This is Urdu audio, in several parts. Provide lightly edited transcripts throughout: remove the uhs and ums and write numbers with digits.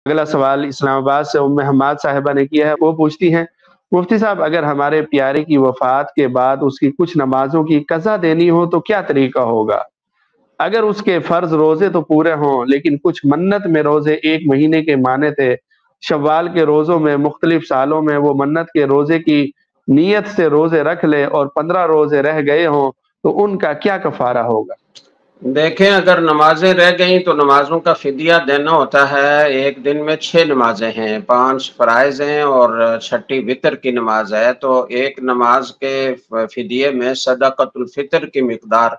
اگلا سوال اسلام آباد سے ام حماد صاحبہ نے کیا ہے، وہ پوچھتی ہیں مفتی صاحب اگر ہمارے پیارے کی وفات کے بعد اس کی کچھ نمازوں کی قضا دینی ہو تو کیا طریقہ ہوگا؟ اگر اس کے فرض روزے تو پورے ہوں لیکن کچھ منت میں روزے ایک مہینے کے مانے تھے، شوال کے روزوں میں مختلف سالوں میں وہ منت کے روزے کی نیت سے روزے رکھ لے اور 15 روزے رہ گئے ہوں تو ان کا کیا کفارہ ہوگا؟ دیکھیں، اگر نمازیں رہ گئیں تو نمازوں کا فدیہ دینا ہوتا ہے۔ ایک دن میں 6 نمازیں ہیں، 5 فرائض ہیں اور 6ٹی وتر کی نماز ہے، تو ایک نماز کے فدیے میں صدقۃ الفطر کی مقدار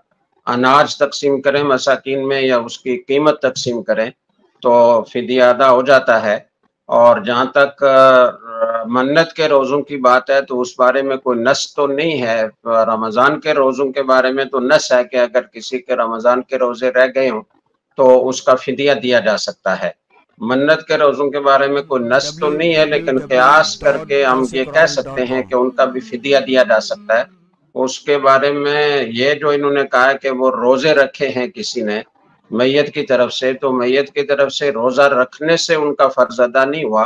اناج تقسیم کریں مساکین میں یا اس کی قیمت تقسیم کریں تو فدیہ ادا ہو جاتا ہے۔ اور جہاں تک منت کے روزوں کی بات ہے تو اس بارے میں کوئی نص تو نہیں ہے۔ رمضان کے روزوں کے بارے میں تو نص ہے کہ اگر کسی کے رمضان کے روزے رہ گئے ہوں تو اس کا فدیہ دیا جا سکتا ہے۔ منت کے روزوں کے بارے میں کوئی نص تو نہیں ہے، لیکن قیاس کر کے ہم یہ کہہ سکتے ہیں کہ ان کا بھی فدیہ دیا جا سکتا ہے۔ اس کے بارے میں یہ جو انہوں نے کہا کہ وہ روزے رکھے ہیں کسی نے میت کی طرف سے، تو میت کی طرف سے روزہ رکھنے سے ان کا فرض ادا نہیں ہوا۔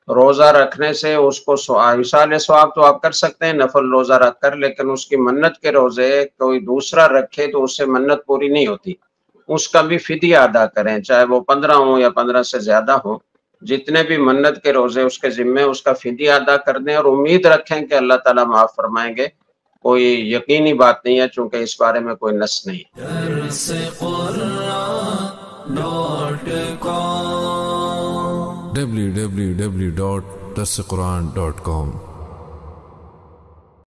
روزہ رکھنے سے اس کو ایصال ثواب تو آپ کر سکتے ہیں نفل روزہ رکھ کر، لیکن اس کی منت کے روزے کوئی دوسرا رکھے تو اس سے منت پوری نہیں ہوتی، اس کا بھی فدیہ ادا کریں، چاہے وہ 15 ہوں یا 15 سے زیادہ ہوں۔ جتنے بھی منت کے روزے اس کے ذمے اس کا فدیہ ادا کر دیں اور امید رکھیں کہ اللہ تعالیٰ معاف فرمائیں گے۔ کوئی یقینی بات نہیں ہے چونکہ اس بارے میں کوئی نص نہیں۔ www.darsequran.com